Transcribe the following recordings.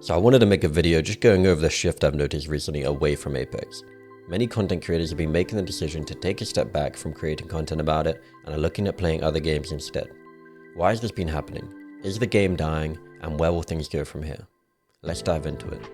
So I wanted to make a video just going over the shift I've noticed recently away from Apex. Many content creators have been making the decision to take a step back from creating content about it and are looking at playing other games instead. Why has this been happening? Is the game dying, and where will things go from here? Let's dive into it.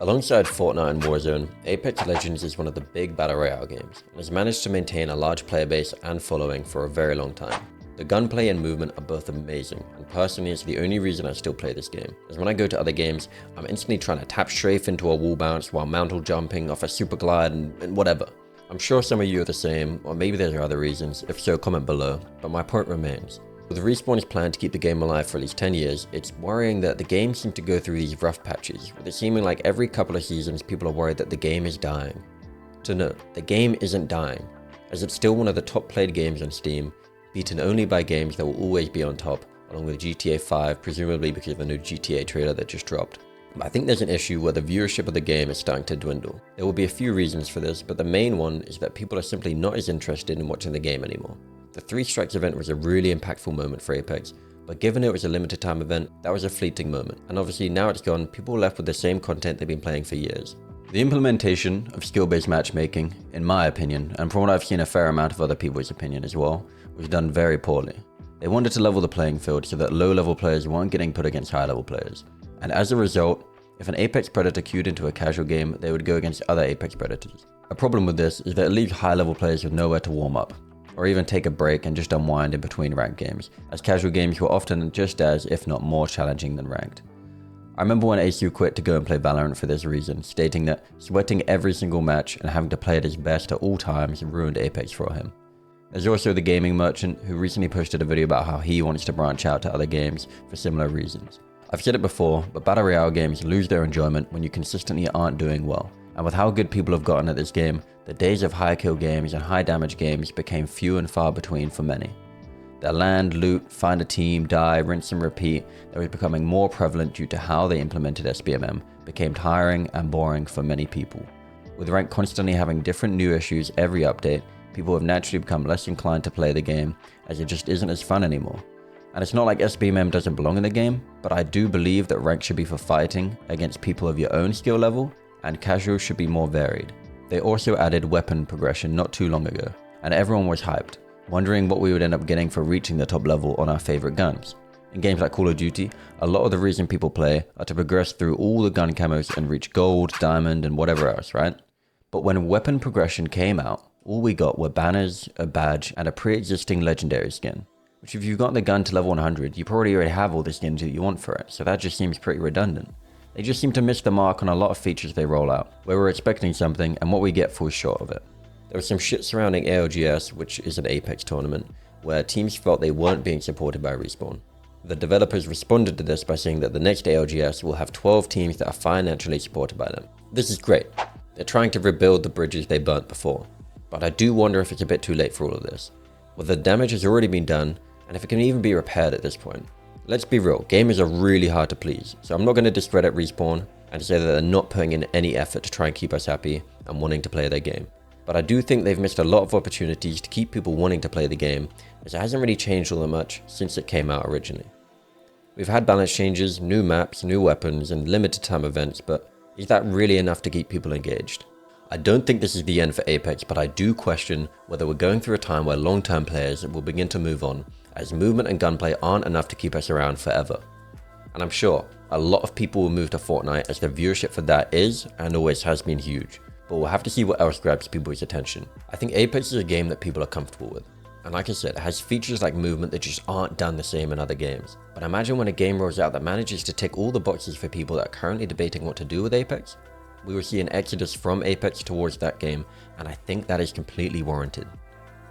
Alongside Fortnite and Warzone, Apex Legends is one of the big battle royale games and has managed to maintain a large player base and following for a very long time. The gunplay and movement are both amazing, and personally it's the only reason I still play this game, as when I go to other games, I'm instantly trying to tap strafe into a wall bounce while mantle jumping off a super glide and whatever. I'm sure some of you are the same, or maybe there are other reasons. If so, comment below, but my point remains. With Respawn's plan to keep the game alive for at least 10 years, it's worrying that the game seems to go through these rough patches, with it seeming like every couple of seasons people are worried that the game is dying. To note, the game isn't dying, as it's still one of the top played games on Steam, beaten only by games that will always be on top, along with GTA 5, presumably because of the new GTA trailer that just dropped. But I think there's an issue where the viewership of the game is starting to dwindle. There will be a few reasons for this, but the main one is that people are simply not as interested in watching the game anymore. The 3 Strikes event was a really impactful moment for Apex, but given it was a limited time event, that was a fleeting moment, and obviously now it's gone, people are left with the same content they've been playing for years. The implementation of skill-based matchmaking, in my opinion, and from what I've seen a fair amount of other people's opinion as well, was done very poorly. They wanted to level the playing field so that low-level players weren't getting put against high-level players, and as a result, if an Apex Predator queued into a casual game, they would go against other Apex Predators. A problem with this is that it leaves high-level players with nowhere to warm up, or even take a break and just unwind in between ranked games, as casual games were often just as, if not more, challenging than ranked. I remember when Asu quit to go and play Valorant for this reason, stating that sweating every single match and having to play at his best at all times ruined Apex for him. There's also the gaming merchant who recently posted a video about how he wants to branch out to other games for similar reasons. I've said it before, but battle royale games lose their enjoyment when you consistently aren't doing well. And with how good people have gotten at this game, the days of high kill games and high damage games became few and far between for many. The land, loot, find a team, die, rinse and repeat that was becoming more prevalent due to how they implemented SBMM became tiring and boring for many people. With rank constantly having different new issues every update, people have naturally become less inclined to play the game as it just isn't as fun anymore. And it's not like SBMM doesn't belong in the game, but I do believe that rank should be for fighting against people of your own skill level, and casual should be more varied. They also added weapon progression not too long ago, and everyone was hyped, wondering what we would end up getting for reaching the top level on our favorite guns. In games like Call of Duty, a lot of the reason people play are to progress through all the gun camos and reach gold, diamond, and whatever else, right? But when weapon progression came out, all we got were banners, a badge, and a pre-existing legendary skin. Which if you've got the gun to level 100, you probably already have all the skins that you want for it, so that just seems pretty redundant. They just seem to miss the mark on a lot of features they roll out, where we're expecting something and what we get falls short of it. There was some shit surrounding ALGS, which is an Apex tournament, where teams felt they weren't being supported by Respawn. The developers responded to this by saying that the next ALGS will have 12 teams that are financially supported by them. This is great. They're trying to rebuild the bridges they burnt before. But I do wonder if it's a bit too late for all of this. Well, the damage has already been done, and if it can even be repaired at this point. Let's be real, gamers are really hard to please, so I'm not going to discredit Respawn and say that they're not putting in any effort to try and keep us happy and wanting to play their game. But I do think they've missed a lot of opportunities to keep people wanting to play the game, as it hasn't really changed all that much since it came out originally. We've had balance changes, new maps, new weapons, and limited time events, but is that really enough to keep people engaged? I don't think this is the end for Apex, but I do question whether we're going through a time where long-term players will begin to move on, as movement and gunplay aren't enough to keep us around forever. And I'm sure a lot of people will move to Fortnite, as the viewership for that is and always has been huge, but we'll have to see what else grabs people's attention. I think Apex is a game that people are comfortable with, and like I said, it has features like movement that just aren't done the same in other games. But imagine when a game rolls out that manages to tick all the boxes for people that are currently debating what to do with Apex. We will see an exodus from Apex towards that game, and I think that is completely warranted.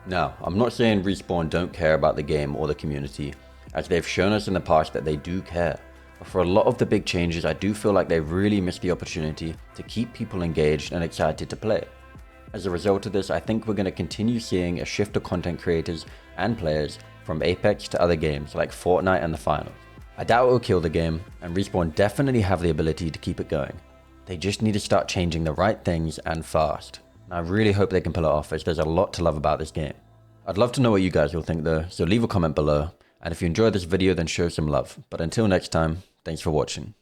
Now, I'm not saying Respawn don't care about the game or the community, as they've shown us in the past that they do care. But for a lot of the big changes, I do feel like they've really missed the opportunity to keep people engaged and excited to play. As a result of this, I think we're going to continue seeing a shift of content creators and players from Apex to other games like Fortnite and the finals. I doubt it will kill the game, and Respawn definitely have the ability to keep it going. They just need to start changing the right things and fast. And I really hope they can pull it off, as there's a lot to love about this game. I'd love to know what you guys will think though, so leave a comment below. And if you enjoyed this video, then show some love. But until next time, thanks for watching.